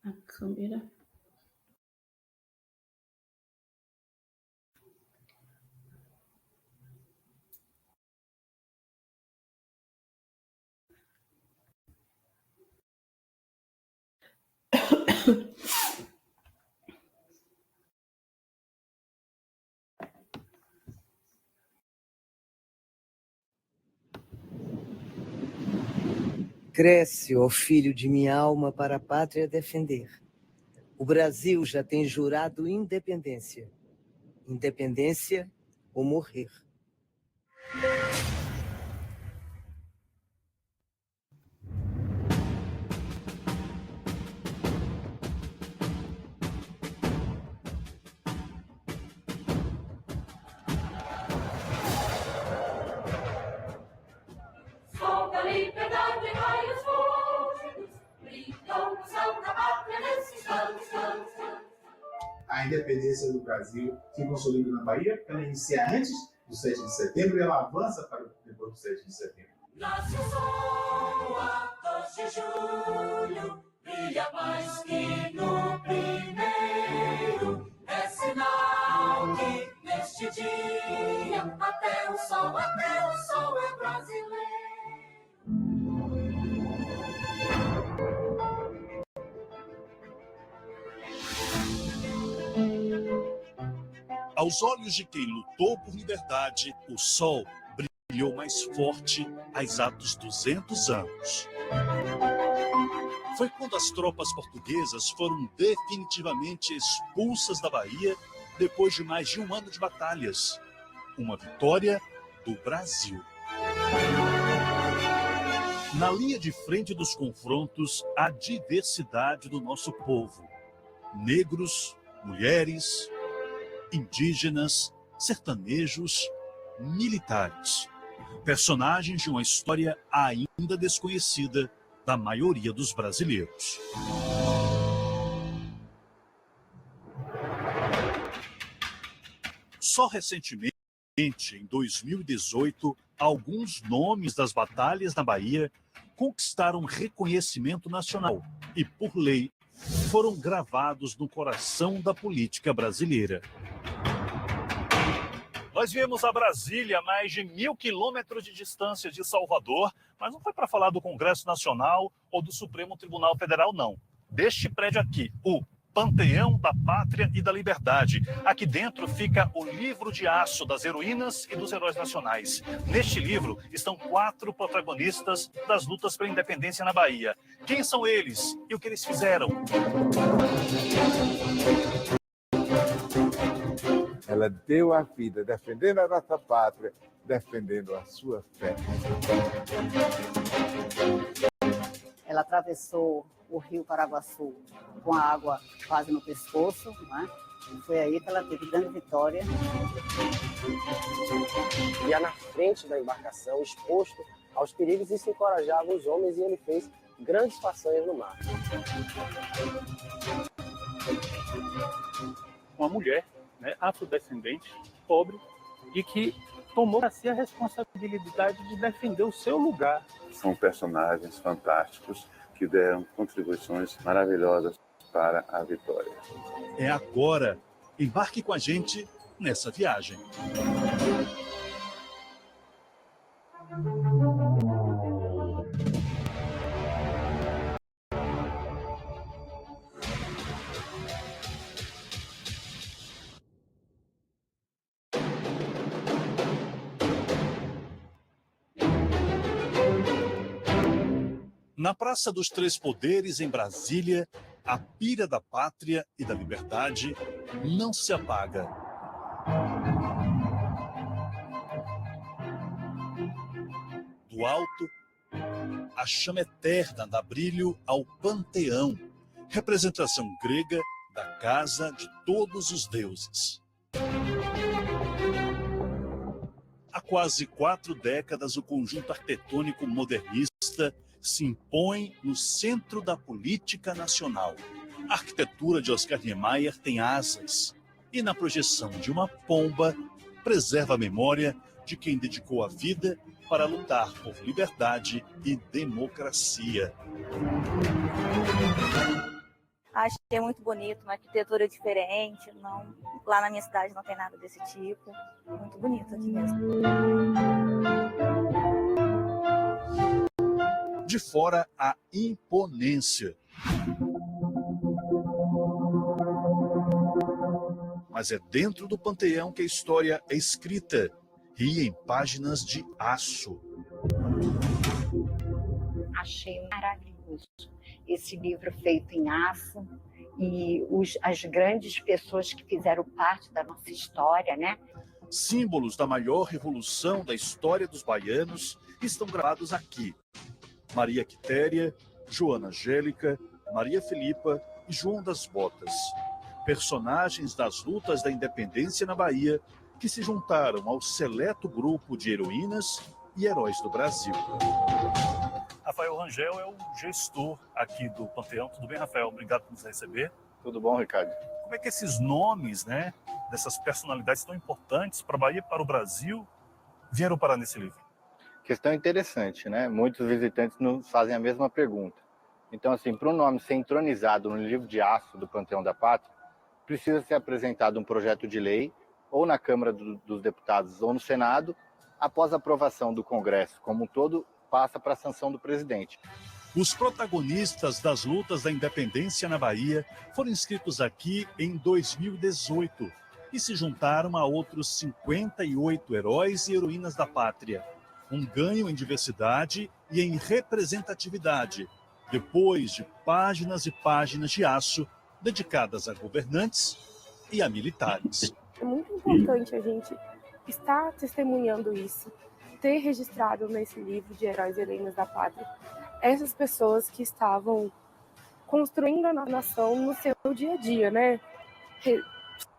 A câmera. Cresce, ó filho de minha alma, para a pátria defender. O Brasil já tem jurado independência. Independência ou morrer. Solta a liberdade, raios fúlgidos, brilham no céu da pátria nesses anos. A independência do Brasil se consolida na Bahia, ela inicia antes do 7 de setembro e ela avança para depois do 7 de setembro. Nasce o sol a 2 de julho, brilha mais que no primeiro. É sinal que neste dia, até o sol é brasileiro. Aos olhos de quem lutou por liberdade, o sol brilhou mais forte há exatos 200 anos. Foi quando as tropas portuguesas foram definitivamente expulsas da Bahia depois de mais de um ano de batalhas. Uma vitória do Brasil. Na linha de frente dos confrontos, a diversidade do nosso povo. Negros, mulheres, indígenas, sertanejos, militares. Personagens de uma história ainda desconhecida da maioria dos brasileiros. Só recentemente, em 2018, alguns nomes das batalhas na Bahia conquistaram reconhecimento nacional e, por lei, foram gravados no coração da política brasileira. Nós viemos a Brasília, a mais de 1.000 quilômetros de distância de Salvador, mas não foi para falar do Congresso Nacional ou do Supremo Tribunal Federal, não. Deste prédio aqui, o Panteão da Pátria e da Liberdade. Aqui dentro fica o livro de aço das heroínas e dos heróis nacionais. Neste livro estão 4 protagonistas das lutas pela independência na Bahia. Quem são eles e o que eles fizeram? Ela deu a vida defendendo a nossa pátria, defendendo a sua fé. Ela atravessou o rio Paraguaçu com a água quase no pescoço, né? E foi aí que ela teve grande vitória. Ia na frente da embarcação, exposto aos perigos, e isso encorajava os homens, e ele fez grandes façanhas no mar. Uma mulher, né, afrodescendente, pobre, e que tomou para si a responsabilidade de defender o seu lugar. São personagens fantásticos que deram contribuições maravilhosas para a vitória. É agora. Embarque com a gente nessa viagem. Na Praça dos Três Poderes, em Brasília, a pira da pátria e da liberdade não se apaga. Do alto, a chama eterna dá brilho ao Panteão, representação grega da casa de todos os deuses. Há quase 4 décadas, o conjunto arquitetônico modernista se impõe no centro da política nacional. A arquitetura de Oscar Niemeyer tem asas e, na projeção de uma pomba, preserva a memória de quem dedicou a vida para lutar por liberdade e democracia. A achei muito bonito, uma arquitetura diferente. Não, lá na minha cidade não tem nada desse tipo. Muito bonito aqui mesmo. De fora, a imponência. Mas é dentro do Panteão que a história é escrita, e em páginas de aço. Achei maravilhoso esse livro feito em aço e as grandes pessoas que fizeram parte da nossa história, né? Símbolos da maior revolução da história dos baianos estão gravados aqui. Maria Quitéria, Joana Angélica, Maria Filipa e João das Botas. Personagens das lutas da independência na Bahia que se juntaram ao seleto grupo de heroínas e heróis do Brasil. Rafael Rangel é o gestor aqui do Panteão. Tudo bem, Rafael? Obrigado por nos receber. Tudo bom, Ricardo? Como é que esses nomes, né, dessas personalidades tão importantes para a Bahia e para o Brasil vieram parar nesse livro? Questão interessante, né? Muitos visitantes nos fazem a mesma pergunta. Então, assim, para um nome ser entronizado no livro de aço do Panteão da Pátria, precisa ser apresentado um projeto de lei, ou na Câmara dos Deputados ou no Senado, após a aprovação do Congresso como um todo, passa para a sanção do presidente. Os protagonistas das lutas da independência na Bahia foram inscritos aqui em 2018 e se juntaram a outros 58 heróis e heroínas da pátria. Um ganho em diversidade e em representatividade, depois de páginas e páginas de aço dedicadas a governantes e a militares. É muito importante a gente estar testemunhando isso, ter registrado nesse livro de Heróis e Heroínas da Pátria essas pessoas que estavam construindo a nação no seu dia a dia, né?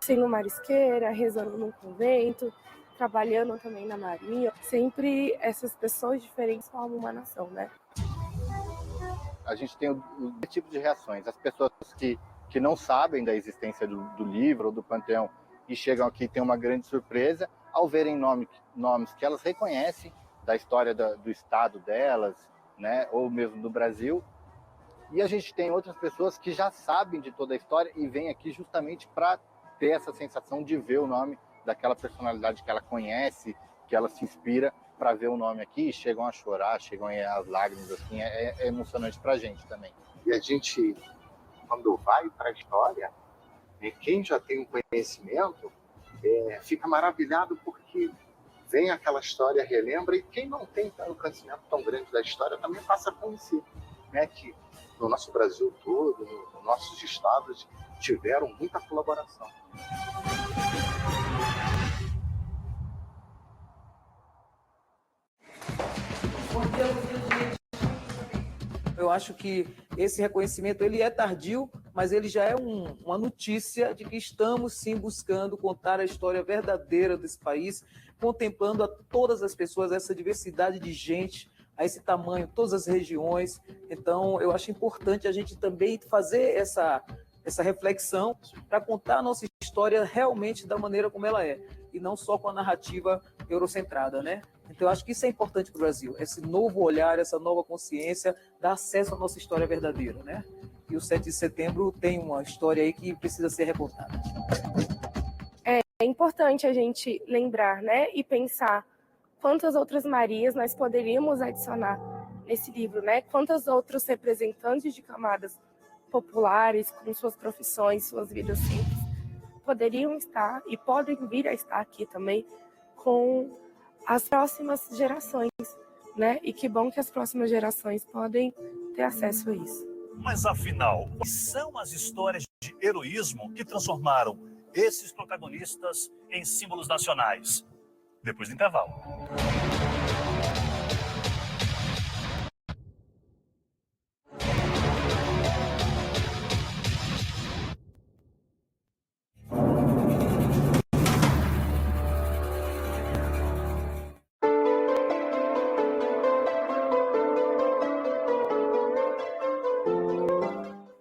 Sendo marisqueira, rezando num convento, trabalhando também na marinha. Sempre essas pessoas diferentes formam uma nação, né? A gente tem o tipo de reações. As pessoas que não sabem da existência do livro ou do Panteão e chegam aqui e têm uma grande surpresa ao verem nomes que elas reconhecem da história do estado delas, né, ou mesmo do Brasil. E a gente tem outras pessoas que já sabem de toda a história e vêm aqui justamente para ter essa sensação de ver o nome daquela personalidade que ela conhece, que ela se inspira, para ver o nome aqui, e chegam a chorar, chegam às lágrimas, assim, é emocionante para a gente também. E a gente, quando vai para a história, quem já tem um conhecimento fica maravilhado porque vem aquela história, relembra, e quem não tem um conhecimento tão grande da história também passa a conhecer, né, que no nosso Brasil todo, nos nossos estados, tiveram muita colaboração. Eu acho que esse reconhecimento ele é tardio, mas ele já é uma notícia de que estamos sim buscando contar a história verdadeira desse país, contemplando a todas as pessoas, essa diversidade de gente, a esse tamanho, todas as regiões. Então, eu acho importante a gente também fazer essa reflexão para contar a nossa história realmente da maneira como ela é, e não só com a narrativa eurocentrada, né? Então, eu acho que isso é importante para o Brasil, esse novo olhar, essa nova consciência, dar acesso à nossa história verdadeira, né? E o 7 de setembro tem uma história aí que precisa ser recontada. É importante a gente lembrar, né, e pensar quantas outras Marias nós poderíamos adicionar nesse livro, né? Quantos outros representantes de camadas populares, com suas profissões, suas vidas simples, poderiam estar e podem vir a estar aqui também com as próximas gerações, né? E que bom que as próximas gerações podem ter acesso a isso. Mas afinal, quais são as histórias de heroísmo que transformaram esses protagonistas em símbolos nacionais? Depois do intervalo.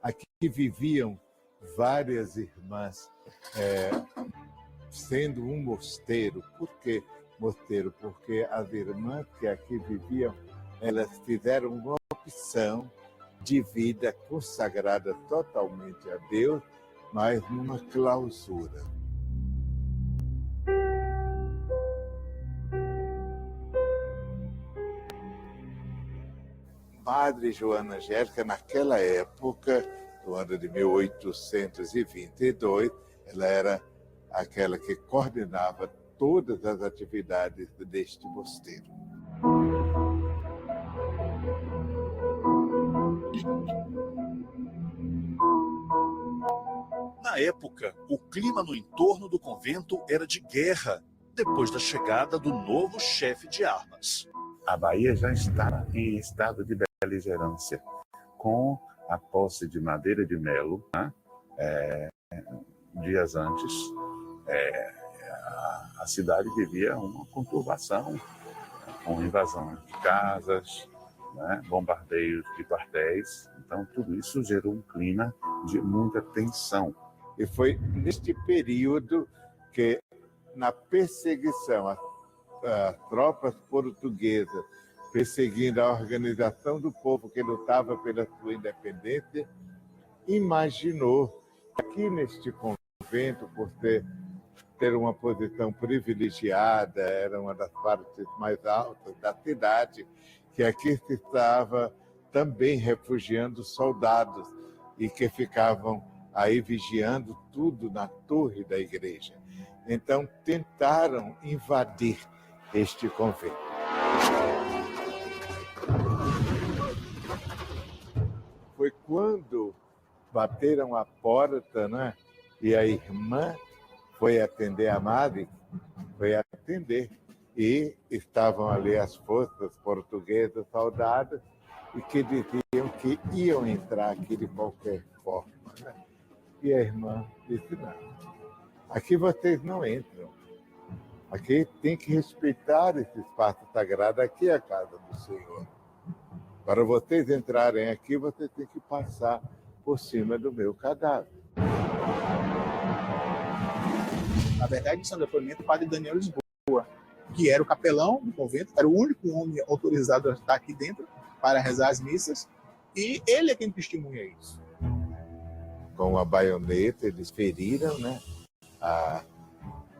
Aqui viviam várias irmãs, sendo um mosteiro. Por que mosteiro? Porque as irmãs que aqui viviam, elas fizeram uma opção de vida consagrada totalmente a Deus, mas numa clausura. Madre Joana Angélica, naquela época, no ano de 1822, ela era aquela que coordenava todas as atividades deste mosteiro. Na época, o clima no entorno do convento era de guerra, depois da chegada do novo chefe de armas. A Bahia já estava em estado de beligerância, com a posse de Madeira de Melo, né? Dias antes, a cidade vivia uma conturbação, com invasão de casas, né? Bombardeios de quartéis. Então, tudo isso gerou um clima de muita tensão. E foi neste período que, na perseguição às tropas portuguesas, perseguindo a organização do povo que lutava pela sua independência, imaginou que aqui neste convento, por ter uma posição privilegiada, era uma das partes mais altas da cidade, que aqui se estava também refugiando soldados e que ficavam aí vigiando tudo na torre da igreja. Então, tentaram invadir este convento. Foi quando bateram a porta, né? E a irmã foi atender a madre, e estavam ali as forças portuguesas, soldados, e que diziam que iam entrar aqui de qualquer forma, né? E a irmã disse, não, aqui vocês não entram. Aqui tem que respeitar esse espaço sagrado, aqui é a casa do Senhor. Para vocês entrarem aqui, vocês têm que passar por cima do meu cadáver. Na verdade, isso é um depoimento do padre Daniel Lisboa, que era o capelão do convento, era o único homem autorizado a estar aqui dentro para rezar as missas, e ele é quem testemunha isso. Com a baioneta, eles feriram, né, a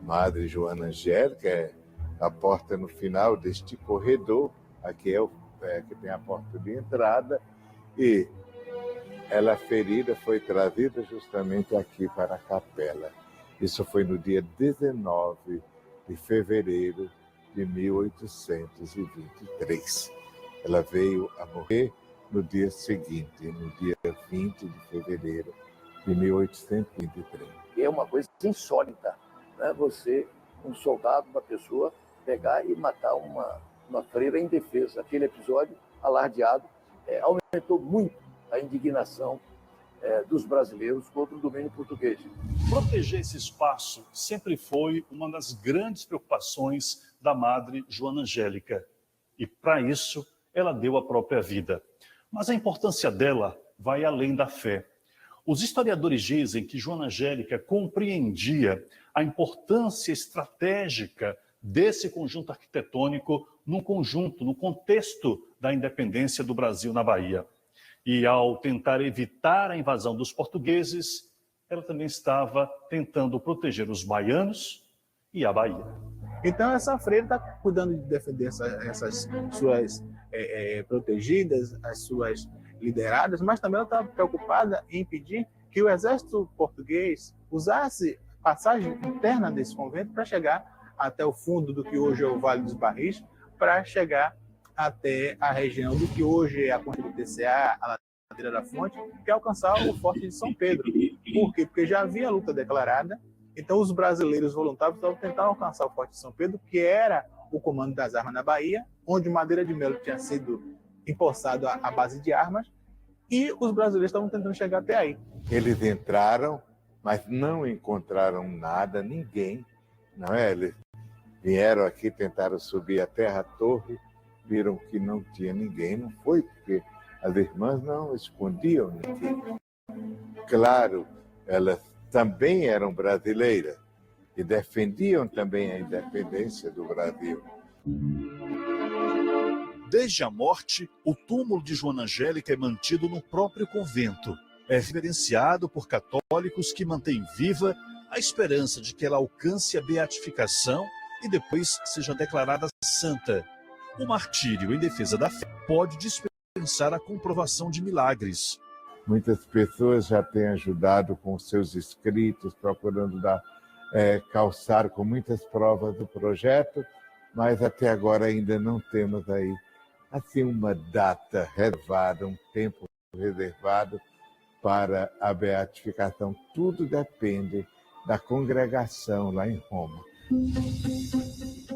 Madre Joana Angélica, a porta no final deste corredor, aqui que tem a porta de entrada, e ela ferida foi trazida justamente aqui para a capela. Isso foi no dia 19 de fevereiro de 1823. Ela veio a morrer no dia seguinte, no dia 20 de fevereiro de 1823. É uma coisa insólita, né? Você, um soldado, uma pessoa, pegar e matar uma freira indefesa. Aquele episódio alardeado aumentou muito a indignação dos brasileiros contra o domínio português. Proteger esse espaço sempre foi uma das grandes preocupações da Madre Joana Angélica. E, para isso, ela deu a própria vida. Mas a importância dela vai além da fé. Os historiadores dizem que Joana Angélica compreendia a importância estratégica desse conjunto arquitetônico no contexto da independência do Brasil na Bahia. E ao tentar evitar a invasão dos portugueses, ela também estava tentando proteger os baianos e a Bahia. Então essa freira está cuidando de defender essas suas protegidas, as suas lideradas, mas também ela está preocupada em impedir que o exército português usasse passagem interna desse convento para chegar até o fundo do que hoje é o Vale dos Barris, para chegar até a região do que hoje é a Ponte do TCA, a Ladeira da Fonte, que é alcançar o Forte de São Pedro. Por quê? Porque já havia luta declarada, então os brasileiros voluntários estavam tentando alcançar o Forte de São Pedro, que era o comando das armas na Bahia, onde Madeira de Melo tinha sido empossado à base de armas, e os brasileiros estavam tentando chegar até aí. Eles entraram, mas não encontraram nada, ninguém, não é? Eles vieram aqui, tentaram subir até a torre, viram que não tinha ninguém, não foi porque as irmãs não escondiam ninguém. Claro, elas também eram brasileiras e defendiam também a independência do Brasil. Desde a morte, o túmulo de Joana Angélica é mantido no próprio convento. É reverenciado por católicos que mantêm viva a esperança de que ela alcance a beatificação e depois seja declarada santa. O martírio em defesa da fé pode dispensar a comprovação de milagres. Muitas pessoas já têm ajudado com seus escritos, procurando calçar com muitas provas do projeto, mas até agora ainda não temos aí assim uma data reservada, um tempo reservado para a beatificação. Tudo depende da congregação lá em Roma.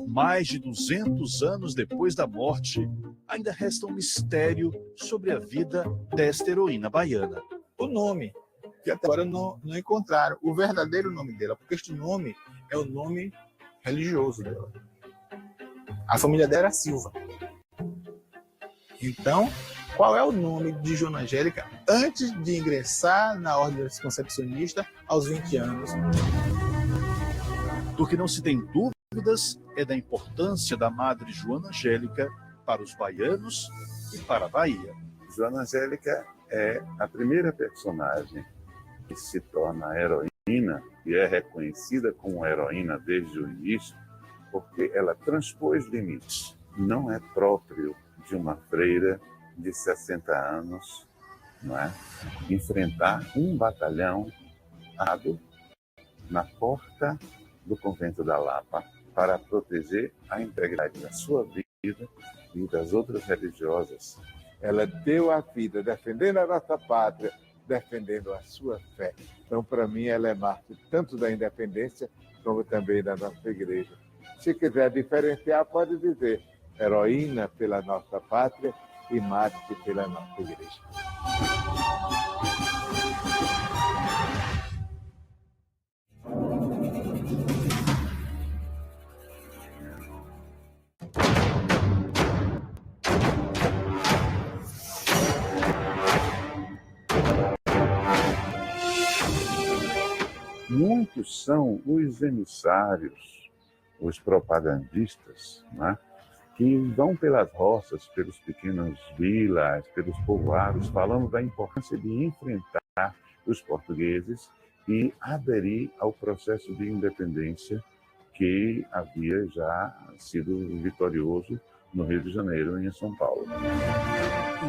Mais de 200 anos depois da morte, ainda resta um mistério sobre a vida desta heroína baiana. O nome, que até agora não encontraram o verdadeiro nome dela, porque este nome é o nome religioso dela. A família dela era Silva. Então, qual é o nome de Joana Angélica antes de ingressar na Ordem dos Concepcionistas aos 20 anos? Do que não se tem dúvidas é da importância da Madre Joana Angélica para os baianos e para a Bahia. Joana Angélica é a primeira personagem que se torna heroína e é reconhecida como heroína desde o início, porque ela transpôs limites. Não é próprio de uma freira de 60 anos, não é? Enfrentar um batalhão armado na porta do convento da Lapa para proteger a integridade da sua vida e das outras religiosas. Ela deu a vida defendendo a nossa pátria, defendendo a sua fé. Então, para mim, ela é mártir tanto da independência como também da nossa igreja. Se quiser diferenciar, pode dizer heroína pela nossa pátria e mártir pela nossa igreja. Muitos são os emissários, os propagandistas, né, que vão pelas roças, pelos pequenos vilas, pelos povoados, falando da importância de enfrentar os portugueses e aderir ao processo de independência que havia já sido vitorioso no Rio de Janeiro e em São Paulo.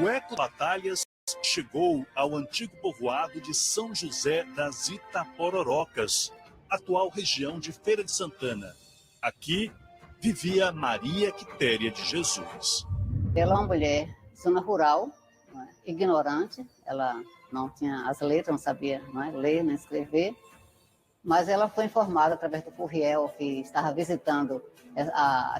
O eco de batalhas chegou ao antigo povoado de São José das Itapororocas, atual região de Feira de Santana. Aqui vivia Maria Quitéria de Jesus. Ela é uma mulher zona rural, né, ignorante, ela não tinha as letras, não sabia, não é, ler nem escrever, mas ela foi informada através do Furriel, que estava visitando a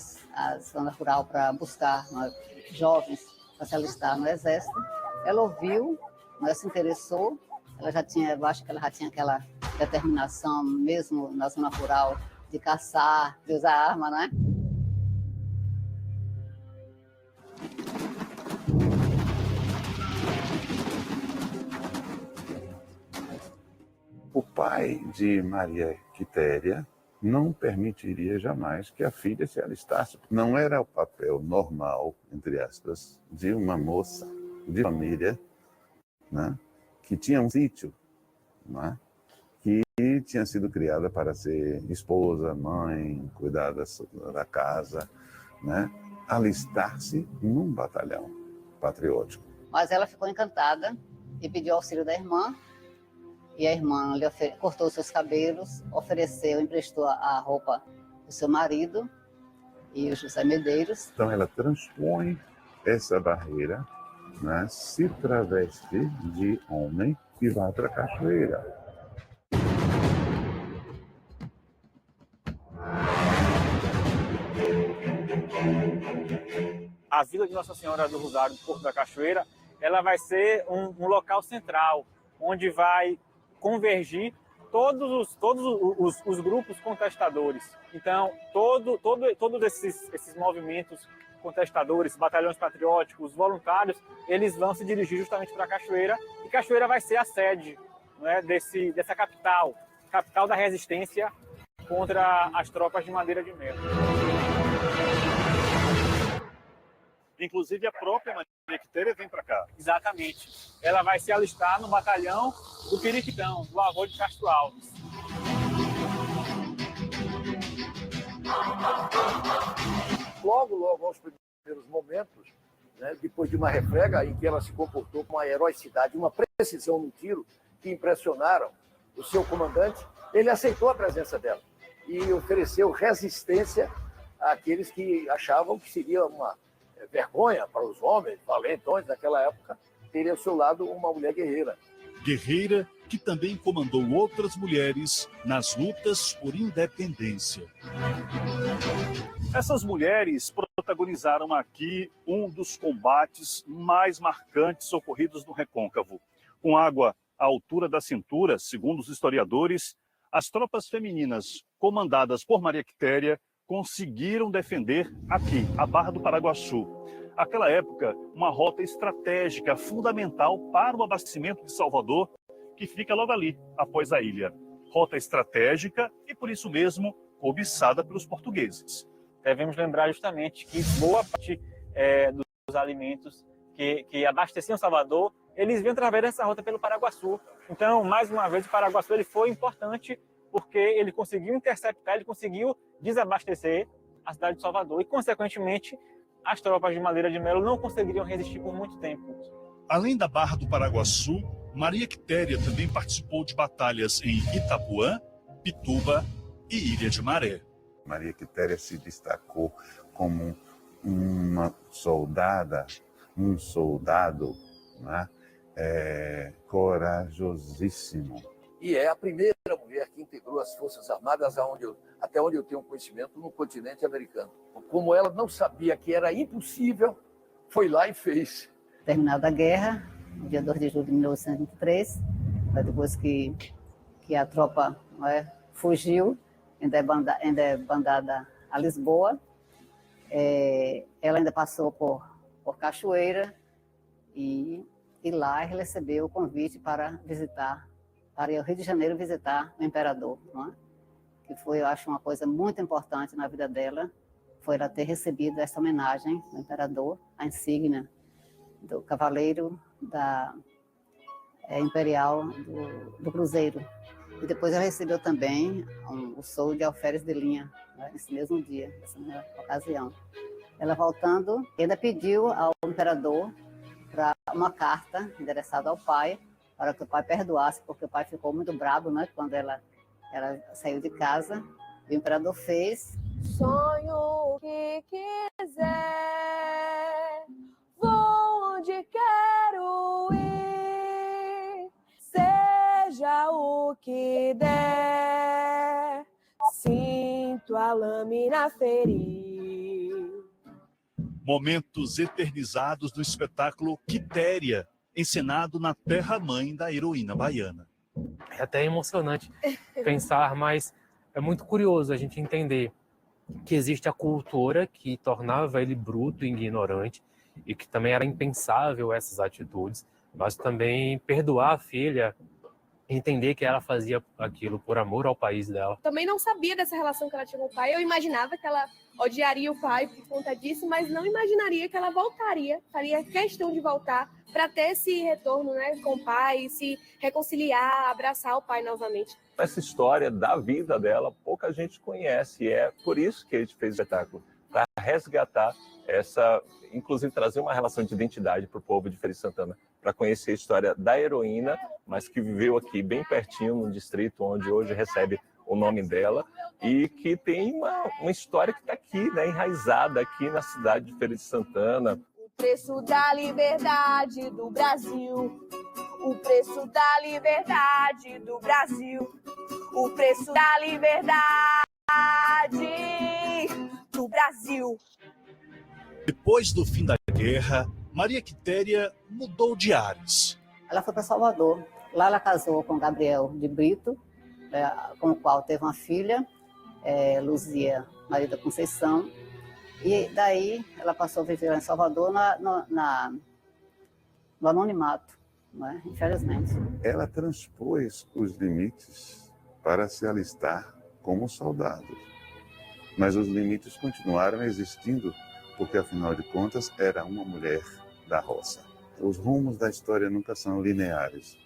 zona rural para buscar, não é, jovens para se alistar no exército. Ela ouviu, ela se interessou, ela já tinha, eu acho que ela já tinha aquela determinação, mesmo na zona rural, de caçar, de usar arma, né? O pai de Maria Quitéria não permitiria jamais que a filha se alistasse. Não era o papel normal, entre aspas, de uma moça de família, né, que tinha um sítio, né, que tinha sido criada para ser esposa, mãe, cuidar da casa, né, alistar-se num batalhão patriótico. Mas ela ficou encantada e pediu auxílio da irmã, e a irmã lhe cortou seus cabelos, ofereceu, emprestou a roupa do seu marido e o José Medeiros. Então ela transpõe essa barreira, né, se traveste de homem e vai para a cachoeira. A Vila de Nossa Senhora do Rosário, do Porto da Cachoeira, ela vai ser um local central, onde vai convergir todos os grupos contestadores. Então, todos esses movimentos contestadores, batalhões patrióticos, voluntários, eles vão se dirigir justamente para Cachoeira, e Cachoeira vai ser a sede, né, dessa capital da resistência contra as tropas de Madeira de Melo. Inclusive, a própria Maria Quitéria vem para cá. Exatamente. Ela vai se alistar no batalhão do Periquitão, do avô de Castro Alves. Logo aos primeiros momentos, né, depois de uma refrega em que ela se comportou com uma heroicidade, uma precisão no tiro que impressionaram o seu comandante, ele aceitou a presença dela e ofereceu resistência àqueles que achavam que seria uma vergonha para os homens valentões daquela época terem ao seu lado uma mulher guerreira. Guerreira que também comandou outras mulheres nas lutas por independência. Essas mulheres protagonizaram aqui um dos combates mais marcantes ocorridos no Recôncavo. Com água à altura da cintura, segundo os historiadores, as tropas femininas comandadas por Maria Quitéria conseguiram defender aqui, a Barra do Paraguaçu. Aquela época, uma rota estratégica fundamental para o abastecimento de Salvador, que fica logo ali, após a ilha. Rota estratégica e, por isso mesmo, cobiçada pelos portugueses. Devemos lembrar justamente que boa parte dos alimentos que abasteciam Salvador, eles vinham através dessa rota pelo Paraguaçu. Então, mais uma vez, o Paraguaçu ele foi importante porque ele conseguiu interceptar, ele conseguiu desabastecer a cidade de Salvador e, consequentemente, as tropas de Madeira de Melo não conseguiriam resistir por muito tempo. Além da Barra do Paraguaçu, Maria Quitéria também participou de batalhas em Itapuã, Pituba e Ilha de Maré. Maria Quitéria se destacou como uma soldada, um soldado, né, corajosíssimo. E é a primeira mulher que integrou as Forças Armadas, até onde eu tenho conhecimento, no continente americano. Como ela não sabia que era impossível, foi lá e fez. Terminada a guerra, no dia 2 de julho de 1923, depois que a tropa fugiu, ainda é bandada a Lisboa, ela ainda passou por Cachoeira e lá recebeu o convite para visitar, para ir ao Rio de Janeiro visitar o imperador, não é? Que foi, eu acho, uma coisa muito importante na vida dela, foi ela ter recebido essa homenagem do imperador, a insígnia do cavaleiro imperial do Cruzeiro. E depois ela recebeu também o soro de alferes de linha, né, nesse mesmo dia, nessa mesma ocasião. Ela voltando, ainda pediu ao imperador para uma carta endereçada ao pai, para que o pai perdoasse, porque o pai ficou muito bravo, né, quando ela saiu de casa. O imperador fez. Sonho o que quiser, vou onde quero ir, seja o que der, sinto a lâmina ferir. Momentos eternizados do espetáculo Quitéria, encenado na terra-mãe da heroína baiana. É até emocionante pensar, mas é muito curioso a gente entender que existe a cultura que tornava ele bruto e ignorante e que também era impensável essas atitudes, mas também perdoar a filha, entender que ela fazia aquilo por amor ao país dela. Também não sabia dessa relação que ela tinha com o pai. Eu imaginava que ela odiaria o pai por conta disso, mas não imaginaria que ela voltaria, faria questão de voltar para ter esse retorno, né, com o pai, se reconciliar, abraçar o pai novamente. Essa história da vida dela, pouca gente conhece, e é por isso que a gente fez o espetáculo, para resgatar essa, inclusive trazer uma relação de identidade para o povo de Feira de Santana, para conhecer a história da heroína, mas que viveu aqui bem pertinho, no distrito onde hoje recebe o nome dela, e que tem uma história que está aqui, né, enraizada aqui na cidade de Feira de Santana. O preço da liberdade do Brasil, o preço da liberdade do Brasil, o preço da liberdade do Brasil. Depois do fim da guerra, Maria Quitéria mudou de ares. Ela foi para Salvador. Lá ela casou com Gabriel de Brito, com o qual teve uma filha, Luzia Maria da Conceição. E daí ela passou a viver em Salvador no anonimato, não é? Infelizmente. Ela transpôs os limites para se alistar como soldado. Mas os limites continuaram existindo porque afinal de contas era uma mulher da roça. Os rumos da história nunca são lineares.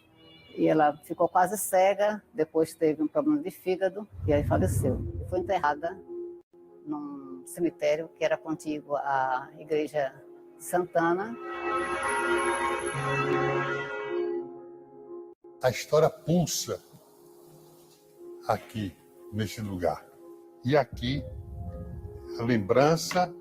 E ela ficou quase cega, depois teve um problema de fígado e aí faleceu. E foi enterrada num cemitério que era contíguo à igreja de Santana. A história pulsa aqui, neste lugar. E aqui, a lembrança,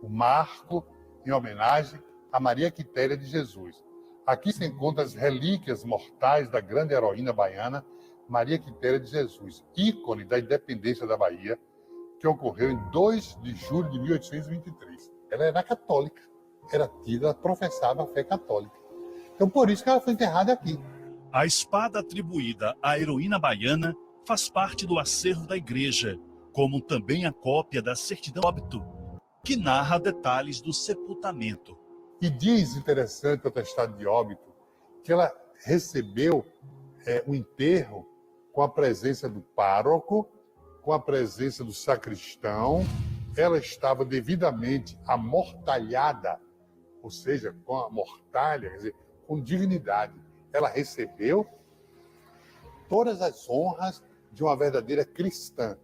o marco em homenagem a Maria Quitéria de Jesus. Aqui se encontram as relíquias mortais da grande heroína baiana, Maria Quitéria de Jesus, ícone da independência da Bahia, que ocorreu em 2 de julho de 1823. Ela era católica, ela professava a fé católica. Então, por isso que ela foi enterrada aqui. A espada atribuída à heroína baiana faz parte do acervo da igreja, como também a cópia da certidão de óbito, que narra detalhes do sepultamento. E diz, interessante, o atestado de óbito, que ela recebeu o enterro com a presença do pároco, com a presença do sacristão. Ela estava devidamente amortalhada, ou seja, com a mortalha, quer dizer, com dignidade. Ela recebeu todas as honras de uma verdadeira cristã,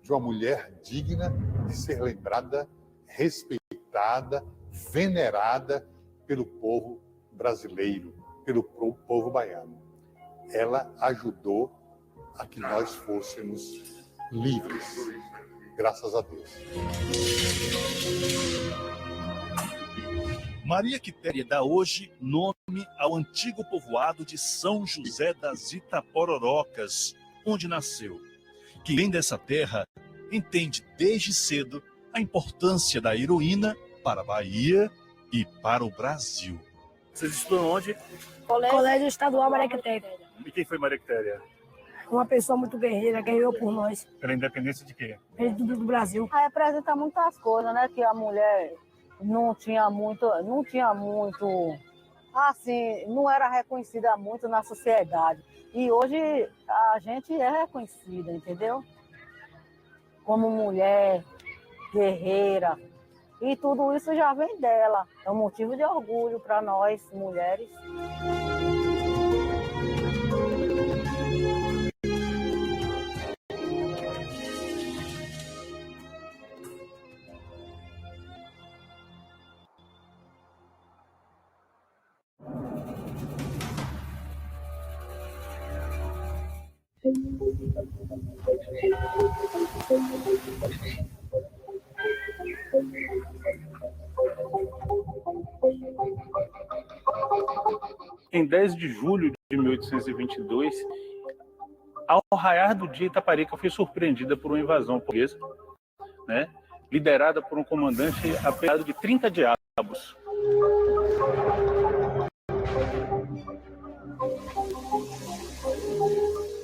de uma mulher digna de ser lembrada, respeitada, venerada pelo povo brasileiro, pelo povo baiano. Ela ajudou a que nós fôssemos livres, graças a Deus. Maria Quitéria dá hoje nome ao antigo povoado de São José das Itapororocas, onde nasceu. Quem vem dessa terra entende desde cedo a importância da heroína para a Bahia e para o Brasil. Vocês estudam onde? Colégio Estadual Maria Quitéria. E quem foi Maria Quitéria? Uma pessoa muito guerreira, guerreou por nós. Pela independência de quê? Do Brasil. Representa muitas coisas, né? Que a mulher não tinha muito, assim, não era reconhecida muito na sociedade. E hoje a gente é reconhecida, entendeu? Como mulher, guerreira. E tudo isso já vem dela. É um motivo de orgulho para nós, mulheres. Em 10 de julho de 1822, ao raiar do dia, Itaparica foi surpreendida por uma invasão portuguesa, né, liderada por um comandante apelidado de 30 Diabos.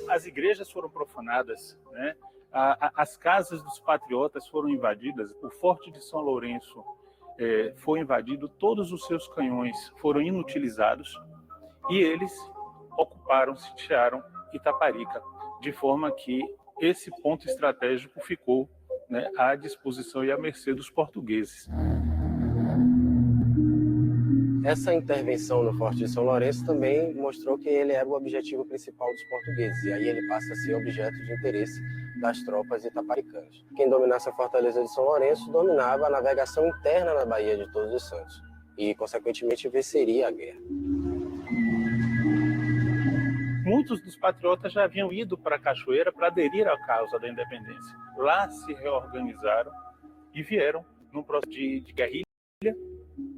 As igrejas foram profanadas, né? As casas dos patriotas foram invadidas, o Forte de São Lourenço foi invadido, todos os seus canhões foram inutilizados e eles ocuparam, sitiaram Itaparica, de forma que esse ponto estratégico ficou, né, à disposição e à mercê dos portugueses. Essa intervenção no Forte de São Lourenço também mostrou que ele era o objetivo principal dos portugueses, e aí ele passa a ser objeto de interesse das tropas itaparicanas. Quem dominasse a fortaleza de São Lourenço dominava a navegação interna na Baía de Todos os Santos e, consequentemente, venceria a guerra. Muitos dos patriotas já haviam ido para a Cachoeira para aderir à causa da independência. Lá se reorganizaram e vieram num processo de guerrilha,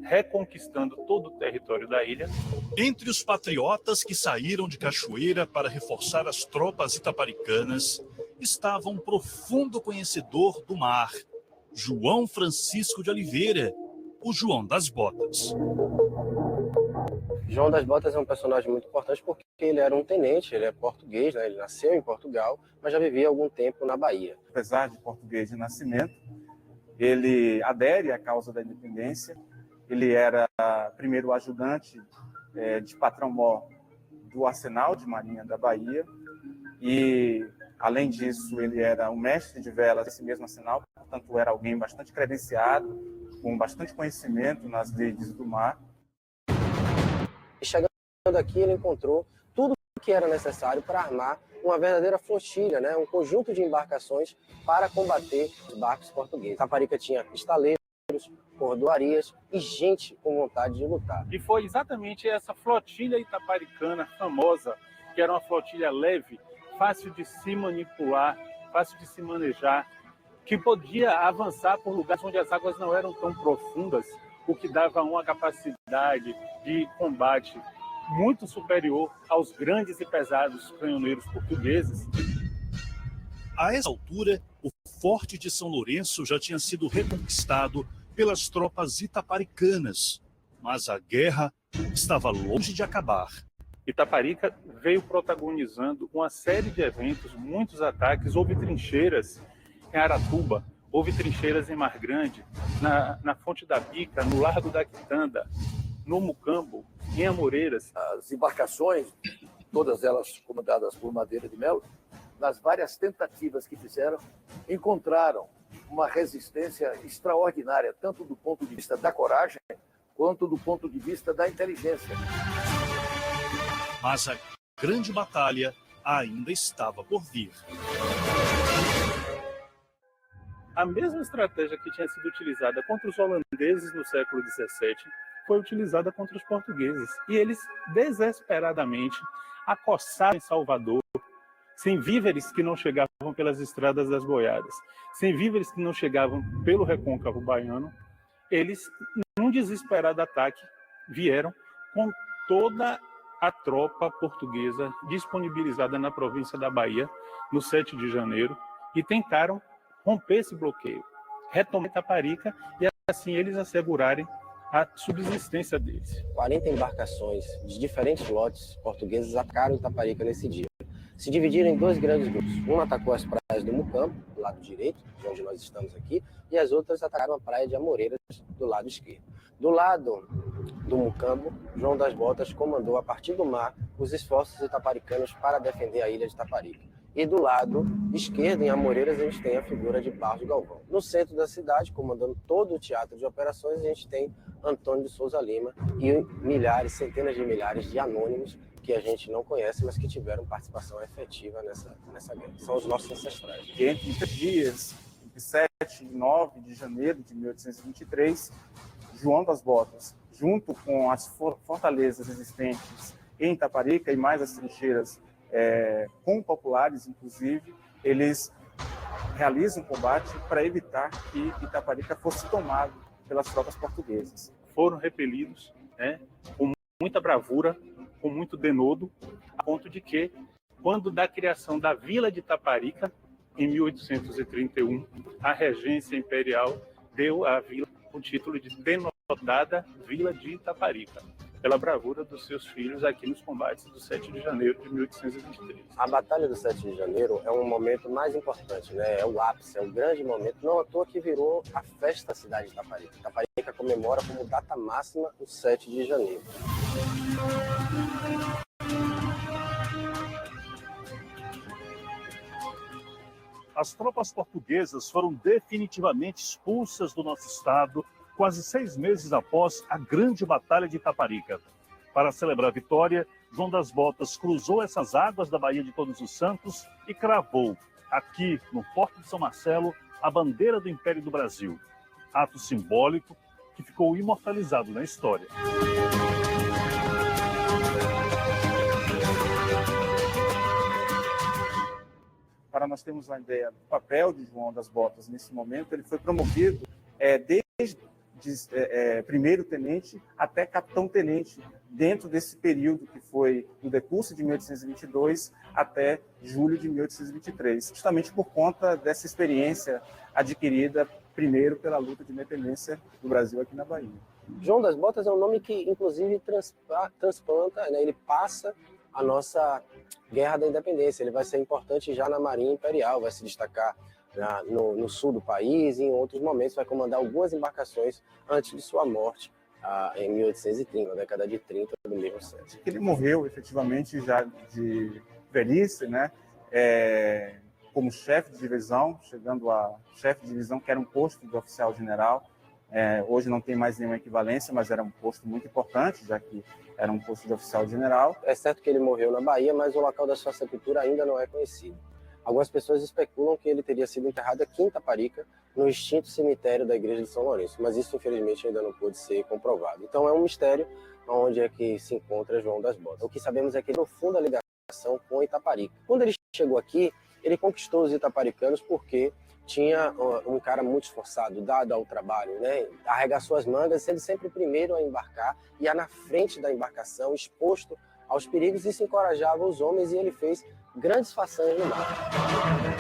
reconquistando todo o território da ilha. Entre os patriotas que saíram de Cachoeira para reforçar as tropas itaparicanas, estava um profundo conhecedor do mar, João Francisco de Oliveira, o João das Botas. João das Botas é um personagem muito importante porque ele era um tenente, ele é português, né? Ele nasceu em Portugal, mas já vivia algum tempo na Bahia. Apesar de português de nascimento, ele adere à causa da independência. Ele era primeiro ajudante de patrão-mor do Arsenal de Marinha da Bahia e, além disso, ele era um mestre de velas desse mesmo arsenal, portanto, era alguém bastante credenciado com bastante conhecimento nas leis do mar. E chegando aqui, ele encontrou tudo o que era necessário para armar uma verdadeira flotilha, né? Um conjunto de embarcações para combater os barcos portugueses. Itaparica tinha estaleiros, cordoarias e gente com vontade de lutar. E foi exatamente essa flotilha itaparicana famosa, que era uma flotilha leve, fácil de se manipular, fácil de se manejar, que podia avançar por lugares onde as águas não eram tão profundas, o que dava uma capacidade de combate muito superior aos grandes e pesados canhoneiros portugueses. A essa altura, o Forte de São Lourenço já tinha sido reconquistado pelas tropas itaparicanas, mas a guerra estava longe de acabar. Itaparica veio protagonizando uma série de eventos, muitos ataques, houve trincheiras em Aratuba, houve trincheiras em Mar Grande, na Fonte da Bica, no Largo da Quitanda, no Mucambo, em Amoreiras. As embarcações, todas elas comandadas por Madeira de Melo, nas várias tentativas que fizeram, encontraram uma resistência extraordinária, tanto do ponto de vista da coragem, quanto do ponto de vista da inteligência. Mas a grande batalha ainda estava por vir. A mesma estratégia que tinha sido utilizada contra os holandeses no século XVII foi utilizada contra os portugueses. E eles, desesperadamente, acossaram em Salvador, sem víveres que não chegavam pelas estradas das boiadas, sem víveres que não chegavam pelo recôncavo baiano, eles, num desesperado ataque, vieram com toda a tropa portuguesa disponibilizada na província da Bahia, no 7 de janeiro, e tentaram romper esse bloqueio, retomar Itaparica e assim eles assegurarem a subsistência deles. 40 embarcações de diferentes lotes portugueses atacaram Itaparica nesse dia. Se dividiram em dois grandes grupos. Uma atacou as praias do Mucambo, do lado direito, de onde nós estamos aqui, e as outras atacaram a praia de Amoreiras, do lado esquerdo. Do lado do Mucambo, João das Botas comandou a partir do mar os esforços itaparicanos para defender a ilha de Itaparica. E do lado esquerdo, em Amoreiras, a gente tem a figura de Barros Galvão. No centro da cidade, comandando todo o teatro de operações, a gente tem Antônio de Souza Lima e milhares, centenas de milhares de anônimos que a gente não conhece, mas que tiveram participação efetiva nessa guerra. São os nossos ancestrais. E entre 3 dias, entre 7 e 9 de janeiro de 1823, João das Botas, junto com as fortalezas existentes em Itaparica e mais as trincheiras com populares, inclusive, eles realizam um combate para evitar que Itaparica fosse tomado pelas tropas portuguesas. Foram repelidos, com muita bravura, com muito denodo, a ponto de que, quando da criação da Vila de Itaparica, em 1831, a regência imperial deu à vila o título de denotada Vila de Itaparica, pela bravura dos seus filhos aqui nos combates do 7 de janeiro de 1823. A Batalha do 7 de janeiro é um momento mais importante, né? É o ápice, é o grande momento. Não à toa que virou a festa da cidade de Itaparica. Itaparica comemora como data máxima o 7 de janeiro. As tropas portuguesas foram definitivamente expulsas do nosso estado quase 6 meses após a grande Batalha de Itaparica. Para celebrar a vitória, João das Botas cruzou essas águas da Baía de Todos os Santos e cravou, aqui no Porto de São Marcelo, a bandeira do Império do Brasil. Ato simbólico que ficou imortalizado na história. Para nós termos uma ideia do papel de João das Botas nesse momento, ele foi promovido desde primeiro tenente até capitão-tenente, dentro desse período que foi do decurso de 1822 até julho de 1823, justamente por conta dessa experiência adquirida primeiro pela luta de independência do Brasil aqui na Bahia. João das Botas é um nome que, inclusive, transplanta, né? Ele passa a nossa Guerra da Independência. Ele vai ser importante já na Marinha Imperial, vai se destacar no sul do país e em outros momentos vai comandar algumas embarcações antes de sua morte em 1830, na década de 30 do mesmo século. Ele morreu efetivamente já de velhice, né? Como chefe de divisão, chegando a chefe de divisão, que era um posto de oficial general, Hoje não tem mais nenhuma equivalência, mas era um posto muito importante, já que era um posto de oficial general. É certo que ele morreu na Bahia, mas o local da sua sepultura ainda não é conhecido. Algumas pessoas especulam que ele teria sido enterrado aqui em Itaparica, no extinto cemitério da Igreja de São Lourenço, mas isso infelizmente ainda não pôde ser comprovado. Então é um mistério onde é que se encontra João das Botas. O que sabemos é que ele tem profunda ligação com Itaparica. Quando ele chegou aqui, ele conquistou os itaparicanos porque tinha um cara muito esforçado, dado ao trabalho, né? Arregaçou as mangas, sendo sempre o primeiro a embarcar, ia na frente da embarcação, exposto aos perigos, e se encorajava os homens, e ele fez grandes façanhas no mar.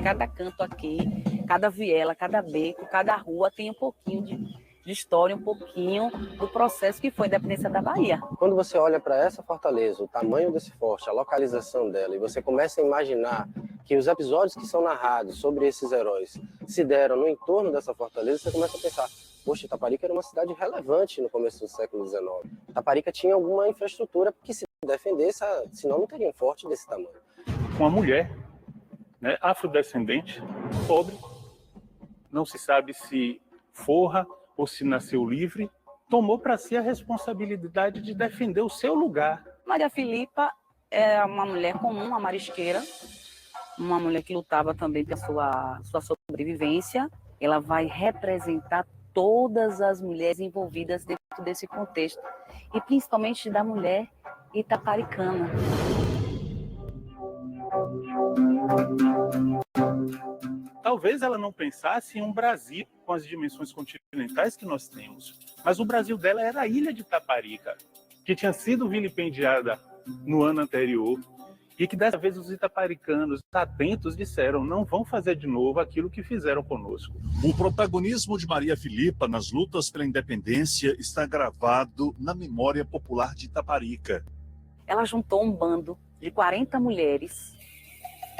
Cada canto aqui, cada viela, cada beco, cada rua tem um pouquinho de história, um pouquinho do processo que foi a independência da Bahia. Quando você olha para essa fortaleza, o tamanho desse forte, a localização dela, e você começa a imaginar que os episódios que são narrados sobre esses heróis se deram no entorno dessa fortaleza, você começa a pensar, poxa, Itaparica era uma cidade relevante no começo do século XIX. Itaparica tinha alguma infraestrutura que se defendesse, senão não teria um forte desse tamanho. Uma mulher, né, afrodescendente, pobre, não se sabe se forra ou se nasceu livre, tomou para si a responsabilidade de defender o seu lugar. Maria Filipa é uma mulher comum, uma marisqueira, uma mulher que lutava também pela sua sobrevivência. Ela vai representar todas as mulheres envolvidas dentro desse contexto, e principalmente da mulher itaparicana. Talvez ela não pensasse em um Brasil com as dimensões continentais que nós temos, mas o Brasil dela era a ilha de Itaparica, que tinha sido vilipendiada no ano anterior, e que dessa vez os itaparicanos atentos disseram, não vão fazer de novo aquilo que fizeram conosco. O protagonismo de Maria Filipa nas lutas pela independência está gravado na memória popular de Itaparica. Ela juntou um bando de 40 mulheres,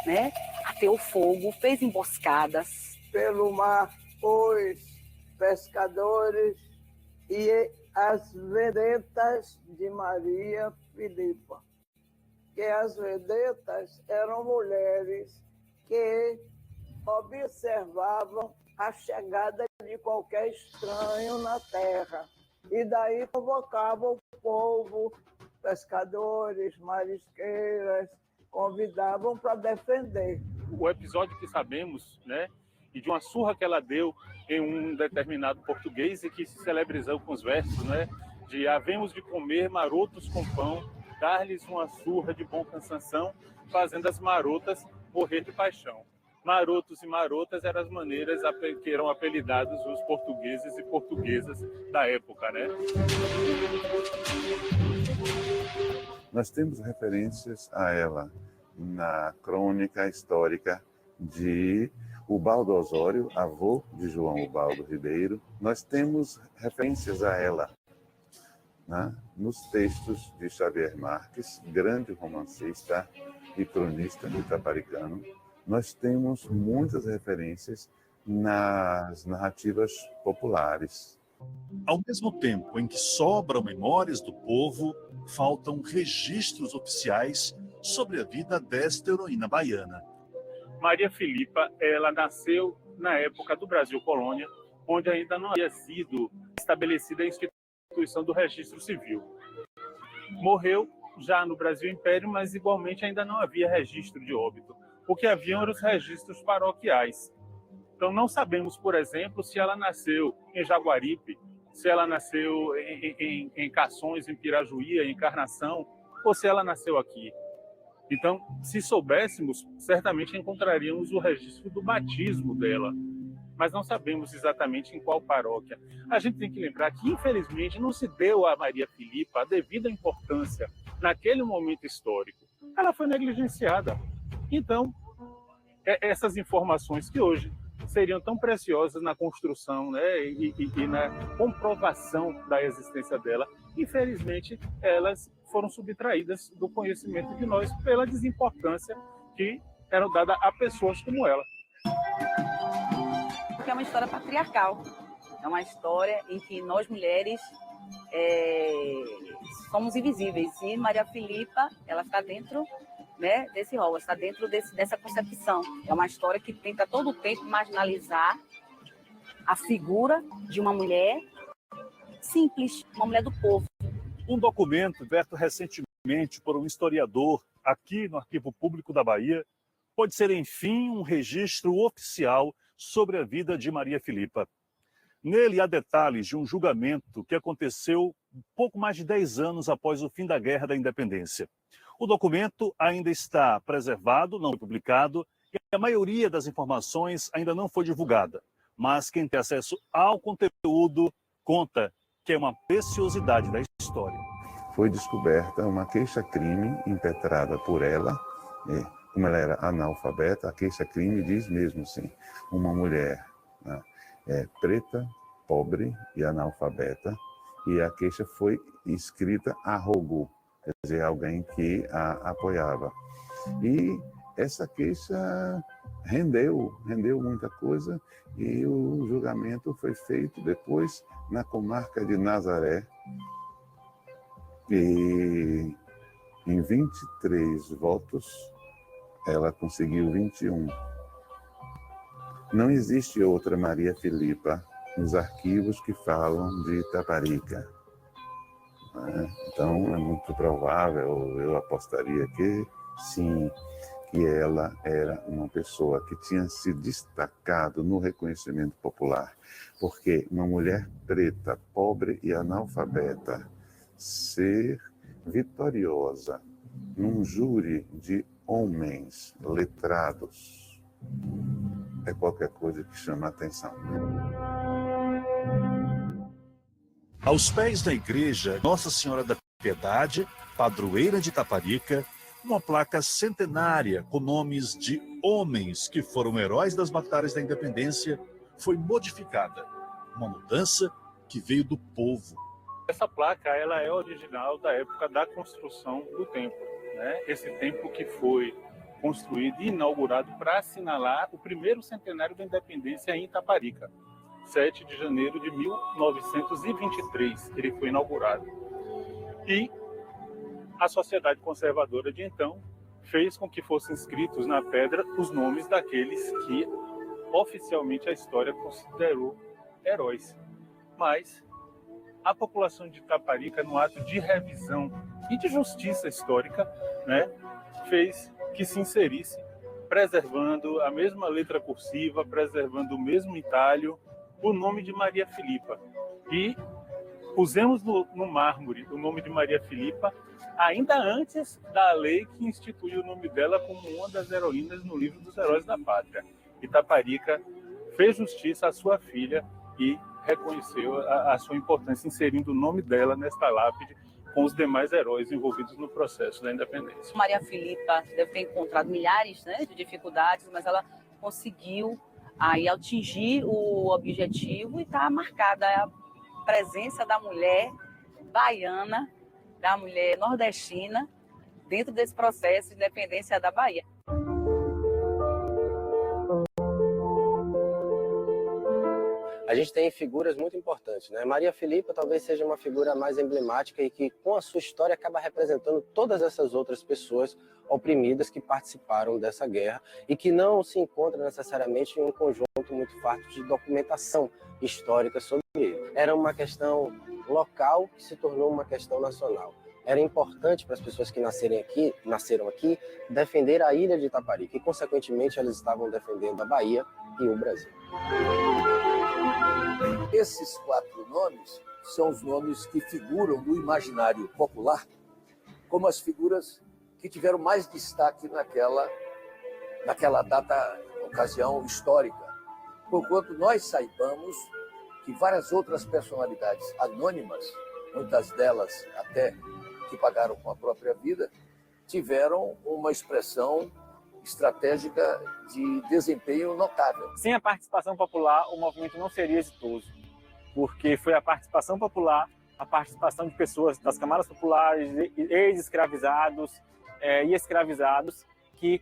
né? Ateou fogo, fez emboscadas. Pelo mar, os pescadores e as vedetas de Maria Filipa. Que as vedetas eram mulheres que observavam a chegada de qualquer estranho na terra. E daí convocavam o povo, pescadores, marisqueiras, convidavam para defender. O episódio que sabemos, né, e de uma surra que ela deu em um determinado português e que se celebrizou com os versos, né, de havemos de comer marotos com pão, dar-lhes uma surra de bom cansanção, fazendo as marotas morrer de paixão. Marotos e marotas eram as maneiras que eram apelidados os portugueses e portuguesas da época, né? Nós temos referências a ela na crônica histórica de Ubaldo Osório, avô de João Ubaldo Ribeiro. Nós temos referências a ela, né, nos textos de Xavier Marques, grande romancista e cronista itaparicano. Nós temos muitas referências nas narrativas populares. Ao mesmo tempo em que sobram memórias do povo, faltam registros oficiais sobre a vida desta heroína baiana. Maria Filipa, ela nasceu na época do Brasil Colônia, onde ainda não havia sido estabelecida a instituição do registro civil. Morreu já no Brasil Império, mas igualmente ainda não havia registro de óbito. O que haviam eram os registros paroquiais. Então não sabemos, por exemplo, se ela nasceu em Jaguaripe, se ela nasceu em Cações, em Pirajuí, em Encarnação, ou se ela nasceu aqui. Então, se soubéssemos, certamente encontraríamos o registro do batismo dela, mas não sabemos exatamente em qual paróquia. A gente tem que lembrar que, infelizmente, não se deu a Maria Filipa a devida importância naquele momento histórico. Ela foi negligenciada. Então, essas informações que hoje seriam tão preciosas na construção, né, e na comprovação da existência dela, infelizmente, elas foram subtraídas do conhecimento de nós pela desimportância que eram dadas a pessoas como ela. Porque é uma história patriarcal. É uma história em que nós mulheres somos invisíveis. E Maria Filipa, ela está dentro, né, desse rol, está dentro dessa concepção. É uma história que tenta todo o tempo marginalizar a figura de uma mulher simples, uma mulher do povo. Um documento aberto recentemente por um historiador aqui no Arquivo Público da Bahia pode ser, enfim, um registro oficial sobre a vida de Maria Filipa. Nele há detalhes de um julgamento que aconteceu pouco mais de 10 anos após o fim da Guerra da Independência. O documento ainda está preservado, não foi publicado, e a maioria das informações ainda não foi divulgada. Mas quem tem acesso ao conteúdo conta que é uma preciosidade da história. Foi descoberta uma queixa-crime impetrada por ela, como ela era analfabeta, a queixa-crime diz mesmo assim, uma mulher, né, preta, pobre e analfabeta, e a queixa foi escrita a rogo, quer dizer, alguém que a apoiava. E essa queixa rendeu muita coisa, e o julgamento foi feito depois na comarca de Nazaré, e em 23 votos, ela conseguiu 21. Não existe outra Maria Filipa nos arquivos que falam de Itaparica. Então, é muito provável, eu apostaria que sim, que ela era uma pessoa que tinha se destacado no reconhecimento popular, porque uma mulher preta, pobre e analfabeta ser vitoriosa num júri de homens letrados é qualquer coisa que chama a atenção. Aos pés da igreja Nossa Senhora da Piedade, padroeira de Itaparica, uma placa centenária com nomes de homens que foram heróis das batalhas da independência foi modificada. Uma mudança que veio do povo. Essa placa ela é original da época da construção do templo, né? Esse templo que foi construído e inaugurado para assinalar o primeiro centenário da independência em Itaparica, 7 de janeiro de 1923, ele foi inaugurado. E a sociedade conservadora de então fez com que fossem inscritos na pedra os nomes daqueles que oficialmente a história considerou heróis. Mas a população de Itaparica, no ato de revisão e de justiça histórica, né, fez que se inserisse, preservando a mesma letra cursiva, preservando o mesmo entalho, o nome de Maria Filipa. E pusemos no mármore o nome de Maria Filipa ainda antes da lei que institui o nome dela como uma das heroínas no livro dos Heróis da Pátria. Itaparica fez justiça à sua filha e reconheceu a sua importância, inserindo o nome dela nesta lápide com os demais heróis envolvidos no processo da independência. Maria Filipa deve ter encontrado milhares, né, de dificuldades, mas ela conseguiu aí atingir o objetivo e está marcada a presença da mulher baiana, da mulher nordestina, dentro desse processo de independência da Bahia. A gente tem figuras muito importantes, né? Maria Filipa talvez seja uma figura mais emblemática e que, com a sua história, acaba representando todas essas outras pessoas oprimidas que participaram dessa guerra e que não se encontram necessariamente em um conjunto muito farto de documentação histórica sobre ele. Era uma questão local que se tornou uma questão nacional. Era importante para as pessoas que nasceram aqui, defender a ilha de Itaparica e, consequentemente, elas estavam defendendo a Bahia e o Brasil. Esses 4 nomes são os nomes que figuram no imaginário popular como as figuras que tiveram mais destaque naquela data, ocasião histórica. Porquanto nós saibamos que várias outras personalidades anônimas, muitas delas até que pagaram com a própria vida, tiveram uma expressão estratégica de desempenho notável. Sem a participação popular, o movimento não seria exitoso, porque foi a participação popular, a participação de pessoas das camadas populares, ex-escravizados e escravizados, que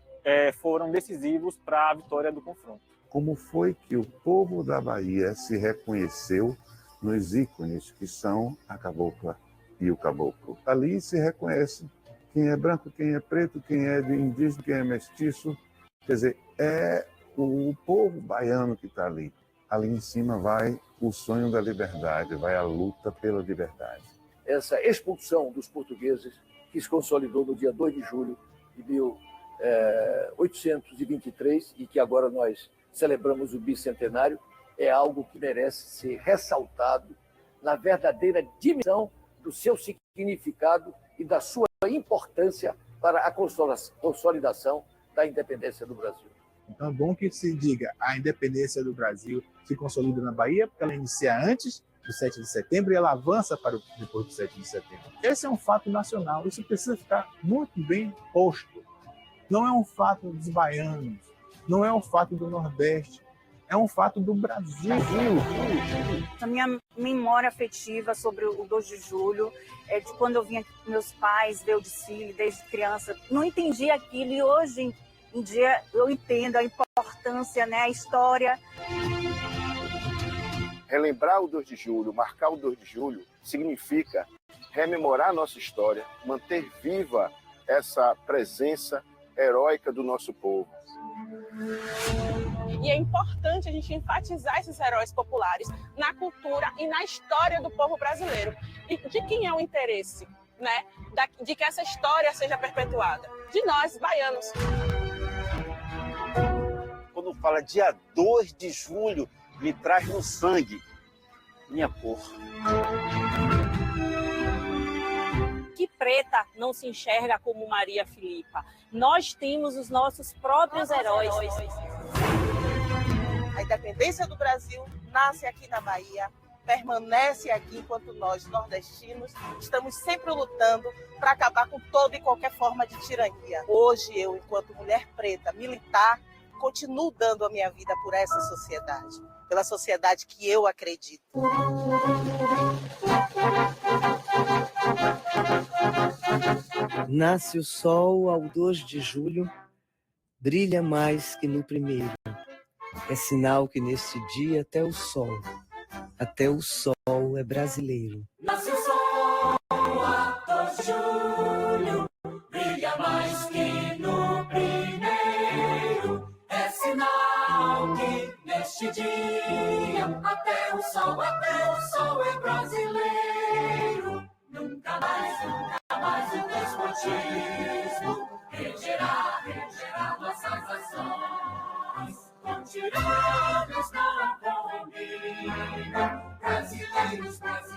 foram decisivos para a vitória do confronto. Como foi que o povo da Bahia se reconheceu nos ícones que são a cabocla e o caboclo? Ali se reconhece quem é branco, quem é preto, quem é indígena, quem é mestiço. Quer dizer, é o povo baiano que está ali. Ali em cima vai o sonho da liberdade, vai a luta pela liberdade. Essa expulsão dos portugueses que se consolidou no dia 2 de julho de 1823 e que agora nós celebramos o bicentenário, é algo que merece ser ressaltado na verdadeira dimensão do seu significado e da sua importância para a consolidação da independência do Brasil. Então é bom que se diga a independência do Brasil se consolida na Bahia, porque ela inicia antes do 7 de setembro e ela avança para depois do 7 de setembro. Esse é um fato nacional, isso precisa ficar muito bem posto. Não é um fato dos baianos, não é um fato do Nordeste, é um fato do Brasil. A minha memória afetiva sobre o 2 de julho é de quando eu vinha com meus pais ver o desfile desde criança. Não entendia aquilo e hoje em dia eu entendo a importância, né, a história. Relembrar o 2 de julho, marcar o 2 de julho, significa rememorar a nossa história, manter viva essa presença heróica do nosso povo. E é importante a gente enfatizar esses heróis populares na cultura e na história do povo brasileiro. E de quem é o interesse, né? De que essa história seja perpetuada? De nós, baianos. Quando fala dia 2 de julho, me traz no sangue minha cor. Que preta não se enxerga como Maria Filipa? Nós temos os nossos próprios heróis. A independência do Brasil nasce aqui na Bahia, permanece aqui enquanto nós, nordestinos, estamos sempre lutando para acabar com toda e qualquer forma de tirania. Hoje, eu, enquanto mulher preta, militar, continuo dando a minha vida por essa sociedade, pela sociedade que eu acredito. Nasce o sol ao 2 de julho, brilha mais que no primeiro. É sinal que neste dia até o sol é brasileiro. Nasce o sol a 2 de julho, brilha mais que no primeiro. É sinal que neste dia até o sol é brasileiro. Nunca mais o despotismo regerá nossas ações. Com tiranos não combina, brasileiros corações.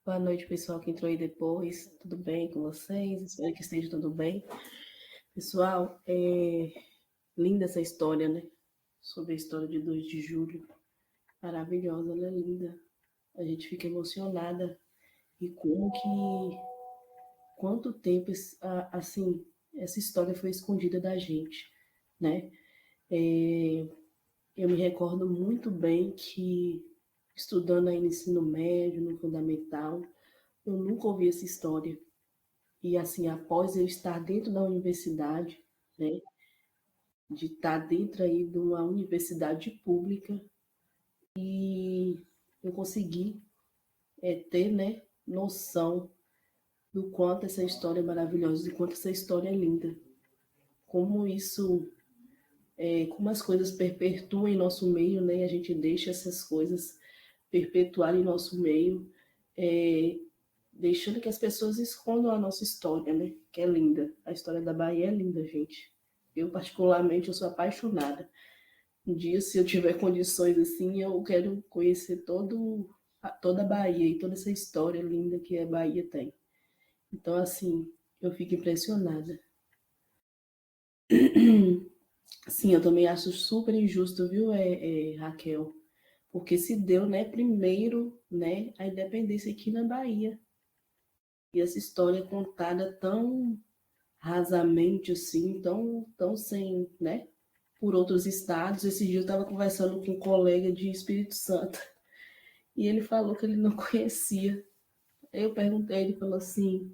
Boa noite, pessoal que entrou aí depois. Tudo bem com vocês? Espero que esteja tudo bem. Pessoal, linda essa história, né? Sobre a história de 2 de julho. Maravilhosa, né? Linda. A gente fica emocionada. E quanto tempo, assim, essa história foi escondida da gente, né? Eu me recordo muito bem que estudando aí no ensino médio, no fundamental, eu nunca ouvi essa história. E assim, após eu estar dentro da universidade, né, de estar dentro aí de uma universidade pública, e eu consegui ter, né, noção do quanto essa história é maravilhosa, do quanto essa história é linda. Como isso, como as coisas perpetuam em nosso meio, né, e a gente deixa essas coisas perpetuar em nosso meio, deixando que as pessoas escondam a nossa história, né? Que é linda. A história da Bahia é linda, gente. Eu, particularmente, eu sou apaixonada. Um dia, se eu tiver condições assim, eu quero conhecer toda a Bahia e toda essa história linda que a Bahia tem. Então, assim, eu fico impressionada. Sim, eu também acho super injusto, viu, Raquel? Porque se deu, né, primeiro, né, a independência aqui na Bahia. E essa história é contada tão rasamente assim, tão sem, né? Por outros estados. Esse dia eu estava conversando com um colega de Espírito Santo e ele falou que ele não conhecia. Aí eu perguntei, ele falou assim,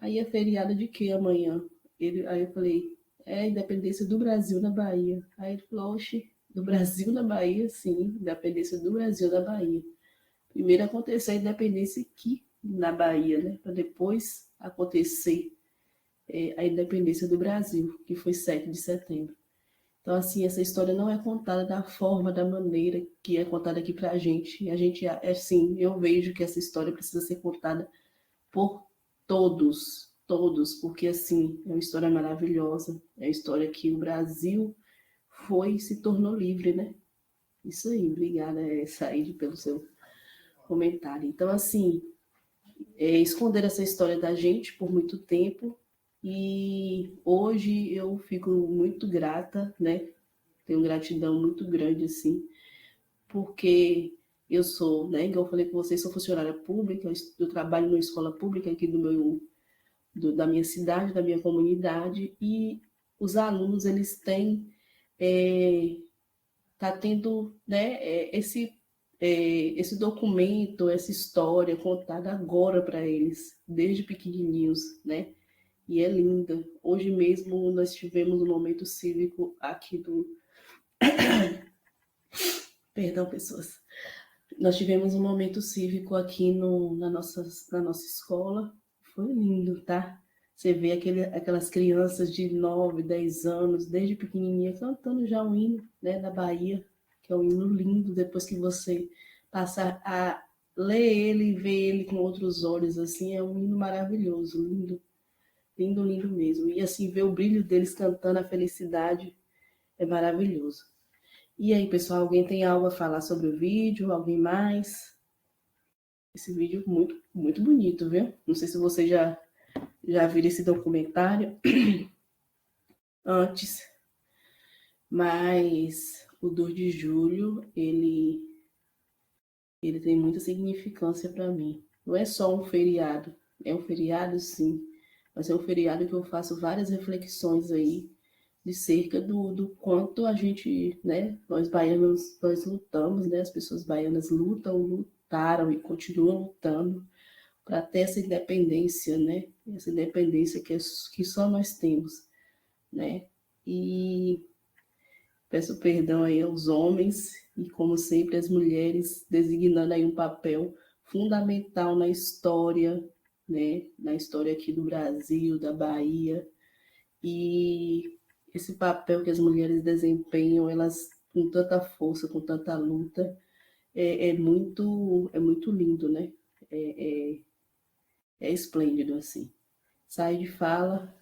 aí é feriado de quê amanhã? Aí eu falei, é a independência do Brasil na Bahia. Aí ele falou, oxe, do Brasil na Bahia? Sim, independência do Brasil na Bahia. Primeiro aconteceu a independência aqui na Bahia, né? Para depois acontecer a independência do Brasil, que foi 7 de setembro. Então, assim, essa história não é contada da forma, da maneira que é contada aqui pra gente. E a gente, assim, eu vejo que essa história precisa ser contada por todos, porque, assim, é uma história maravilhosa. É a história que o Brasil se tornou livre, né? Isso aí, obrigada, Saíde, pelo seu comentário. Então, assim, esconder essa história da gente por muito tempo. E hoje eu fico muito grata, né? Tenho gratidão muito grande, assim, porque eu sou, né? Igual eu falei com vocês, sou funcionária pública, eu trabalho numa escola pública aqui da minha cidade, da minha comunidade, e os alunos, eles têm, tá tendo, né, esse documento, essa história contada agora para eles, desde pequenininhos, né? E é linda. Hoje mesmo nós tivemos um momento cívico aqui Perdão, pessoas. Nós tivemos um momento cívico aqui na nossa escola. Foi lindo, tá? Você vê aquelas crianças de 9, 10 anos, desde pequenininha, cantando já o hino, né, da Bahia, que é um hino lindo. Depois que você passa a ler ele e ver ele com outros olhos, assim, é um hino maravilhoso, lindo. Lindo, lindo mesmo. E assim, ver o brilho deles cantando a felicidade é maravilhoso. E aí, pessoal, alguém tem algo a falar sobre o vídeo? Alguém mais? Esse vídeo é muito, muito bonito, viu? Não sei se você já viram esse documentário antes, mas o 2 de julho, ele tem muita significância para mim. Não é só um feriado, é um feriado, sim, mas é um feriado que eu faço várias reflexões aí de cerca do quanto a gente, né, nós baianos, nós lutamos, né, as pessoas baianas lutaram e continuam lutando para ter essa independência, né, essa independência que só nós temos, né, e peço perdão aí aos homens e, como sempre, as mulheres, designando aí um papel fundamental na história, né, na história aqui do Brasil, da Bahia, e esse papel que as mulheres desempenham, elas com tanta força, com tanta luta, é muito lindo, né? É esplêndido, assim. Saíde fala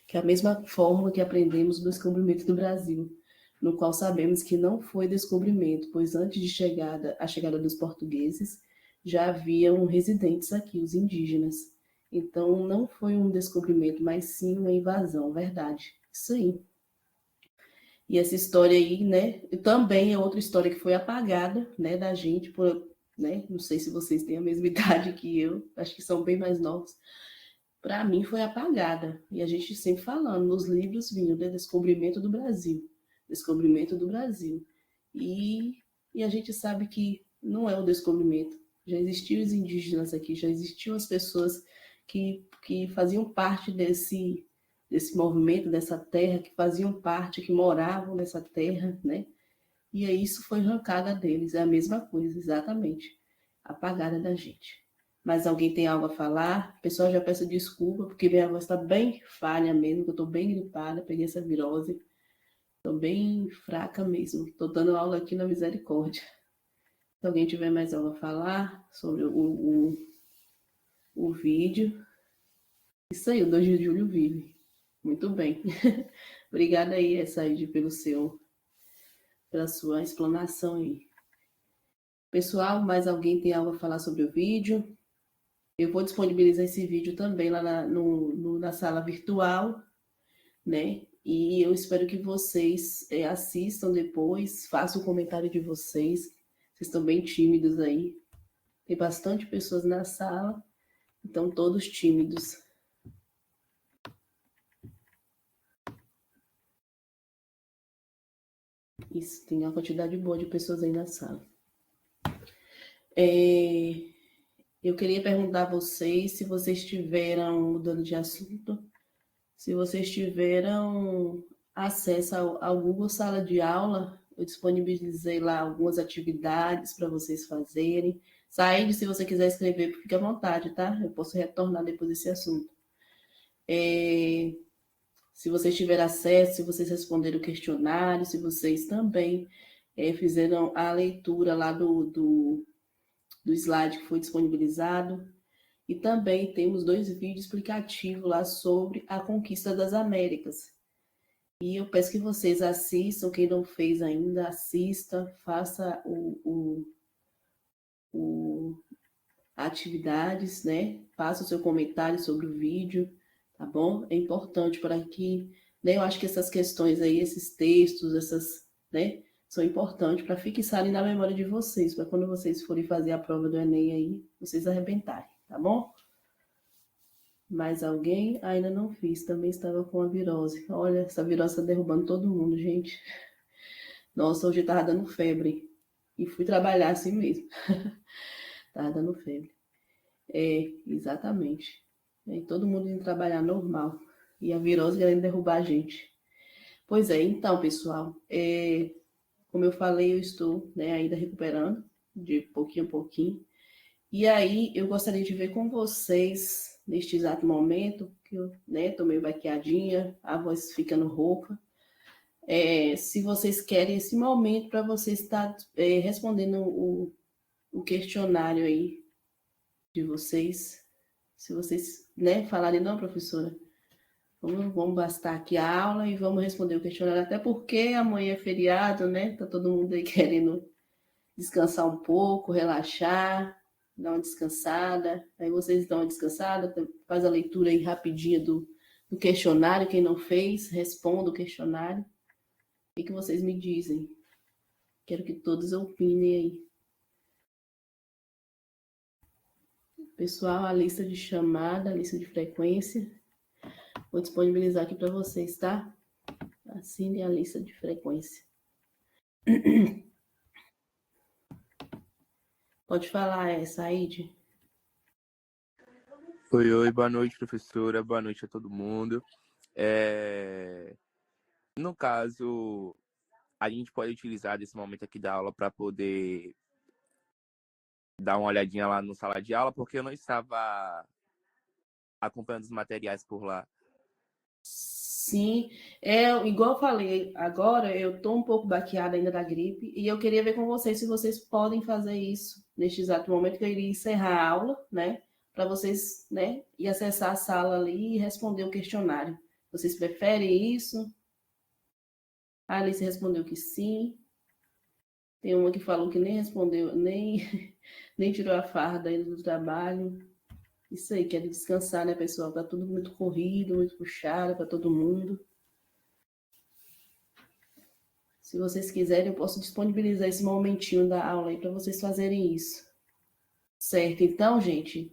que é a mesma forma que aprendemos do descobrimento do Brasil, no qual sabemos que não foi descobrimento, pois antes de a chegada dos portugueses, já haviam residentes aqui, os indígenas. Então, não foi um descobrimento, mas sim uma invasão, verdade. Isso aí. E essa história aí, né, também é outra história que foi apagada, né, da gente, né, não sei se vocês têm a mesma idade que eu, acho que são bem mais novos. Para mim foi apagada. E a gente sempre falando, nos livros vinha, né, descobrimento do Brasil. E a gente sabe que não é o descobrimento. Já existiam os indígenas aqui, já existiam as pessoas que faziam parte desse movimento, dessa terra, que faziam parte, que moravam nessa terra, né? E aí isso foi arrancada deles, é a mesma coisa, exatamente, apagada da gente. Mas alguém tem algo a falar? Pessoal, já peço desculpa, porque minha voz está bem falha mesmo, que eu estou bem gripada, peguei essa virose, estou bem fraca mesmo, estou dando aula aqui na Misericórdia. Se alguém tiver mais algo a falar sobre o vídeo. Isso aí, o 2 de julho vive. Muito bem. Obrigada aí, Saíde, pela sua explanação aí. Pessoal, mais alguém tem algo a falar sobre o vídeo? Eu vou disponibilizar esse vídeo também lá na sala virtual, né? E eu espero que vocês assistam depois, façam o comentário de vocês. Vocês estão bem tímidos aí. Tem bastante pessoas na sala, Então, todos tímidos. Isso, tem uma quantidade boa de pessoas aí na sala. Eu queria perguntar a vocês se vocês tiveram, mudando de assunto, se vocês tiveram acesso ao Google Sala de Aula. Eu disponibilizei lá algumas atividades para vocês fazerem. Saíde, se você quiser escrever, fique à vontade, tá? Eu posso retornar depois desse assunto. Se vocês tiverem acesso, se vocês responderam o questionário, se vocês também fizeram a leitura lá do slide que foi disponibilizado. E também temos 2 vídeos explicativos lá sobre a conquista das Américas. E eu peço que vocês assistam, quem não fez ainda, assista, faça atividades, né? Faça o seu comentário sobre o vídeo, tá bom? É importante para que, né? Eu acho que essas questões aí, esses textos, né? São importantes para fixarem na memória de vocês, para quando vocês forem fazer a prova do Enem aí, vocês arrebentarem, tá bom? Mais alguém? Ainda não fiz, também estava com a virose. Olha, essa virose está derrubando todo mundo, gente. Nossa, hoje estava dando febre. E fui trabalhar assim mesmo. Estava dando febre. Exatamente. E todo mundo indo trabalhar normal. E a virose querendo derrubar a gente. Pois é, então, pessoal, como eu falei, eu estou, né, ainda recuperando, de pouquinho a pouquinho. E aí, eu gostaria de ver com vocês, neste exato momento, que eu, né, tô meio baqueadinha, a voz ficando rouca. Se vocês querem esse momento para vocês estar respondendo o questionário aí de vocês. Se vocês, né, falarem, não, professora, vamos bastar aqui a aula e vamos responder o questionário, até porque amanhã é feriado, né? Tá todo mundo aí querendo descansar um pouco, relaxar, dar uma descansada. Aí vocês dão uma descansada, faz a leitura aí rapidinha do questionário, quem não fez, responda o questionário. O que vocês me dizem? Quero que todos opinem aí. Pessoal, a lista de chamada, a lista de frequência, vou disponibilizar aqui para vocês, tá? Assine a lista de frequência. Pode falar, Saíde. Oi, boa noite, professora. Boa noite a todo mundo. No caso, a gente pode utilizar desse momento aqui da aula para poder dar uma olhadinha lá no sala de aula, porque eu não estava acompanhando os materiais por lá. Sim, igual eu falei, agora eu tô um pouco baqueada ainda da gripe e eu queria ver com vocês se vocês podem fazer isso neste exato momento que eu iria encerrar a aula, né? Para vocês, né, ir acessar a sala ali e responder o questionário. Vocês preferem isso? A Alice respondeu que sim. Tem uma que falou que nem respondeu, nem tirou a farda ainda do trabalho. Isso aí, quer descansar, né, pessoal? Tá tudo muito corrido, muito puxado para todo mundo. Se vocês quiserem, eu posso disponibilizar esse momentinho da aula aí para vocês fazerem isso. Certo? Então, gente,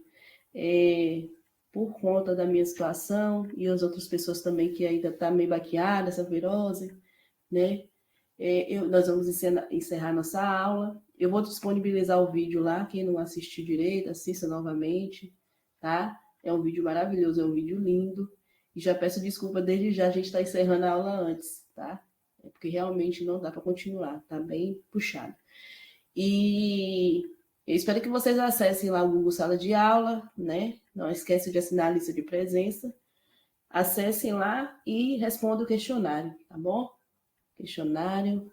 por conta da minha situação e as outras pessoas também que ainda tá meio baqueada, essa virose, né? Nós vamos encerrar nossa aula. Eu vou disponibilizar o vídeo lá, quem não assistiu direito, assista novamente, tá? É um vídeo maravilhoso, é um vídeo lindo. E já peço desculpa desde já, a gente está encerrando a aula antes, tá? É porque realmente não dá para continuar, tá bem puxado. E eu espero que vocês acessem lá o Google Sala de Aula, né? Não esqueçam de assinar a lista de presença. Acessem lá e respondam o questionário, tá bom? Questionário.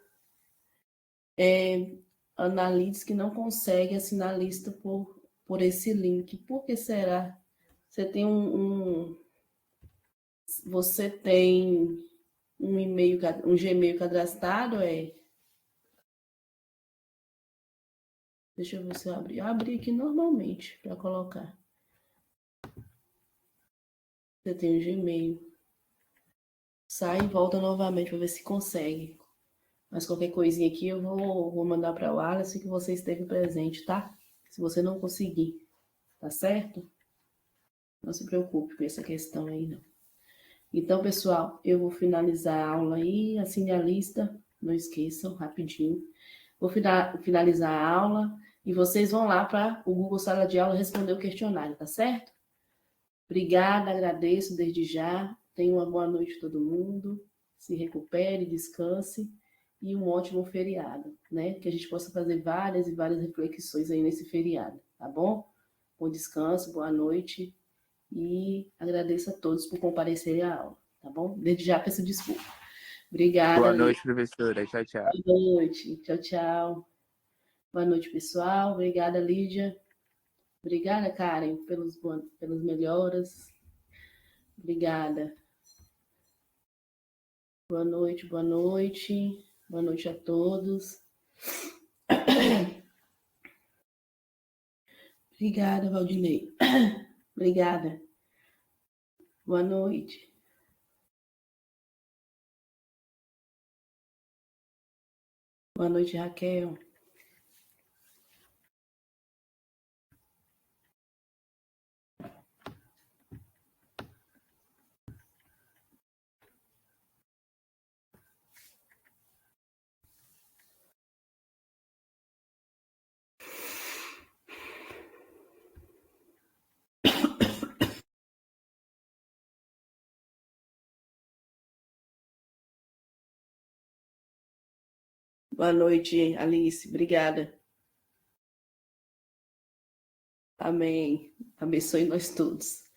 Analise que não consegue assinar a lista por esse link. Por que será? Você tem você tem um e-mail, um Gmail cadastrado, Deixa eu ver se eu abri. Eu abri aqui normalmente para colocar. Você tem um Gmail. Sai e volta novamente para ver se consegue. Mas qualquer coisinha aqui eu vou mandar para o Wallace que você esteve presente, tá? Se você não conseguir, tá certo? Não se preocupe com essa questão aí, não. Então, pessoal, eu vou finalizar a aula aí, assine a lista, não esqueçam, rapidinho. Vou finalizar a aula e vocês vão lá para o Google Sala de Aula responder o questionário, tá certo? Obrigada, agradeço desde já. Tenha uma boa noite todo mundo. Se recupere, descanse e um ótimo feriado, né? Que a gente possa fazer várias e várias reflexões aí nesse feriado, tá bom? Bom descanso, boa noite e agradeço a todos por comparecerem à aula, tá bom? Desde já peço desculpa. Obrigada. Boa noite, professora. Tchau, tchau. Boa noite. Tchau, tchau. Boa noite, pessoal. Obrigada, Lídia. Obrigada, Karen, pelas melhoras. Obrigada. Boa noite, boa noite. Boa noite a todos. Obrigada, Valdinei. Obrigada. Boa noite. Boa noite, Raquel. Boa noite, Alice. Obrigada. Amém. Abençoe nós todos.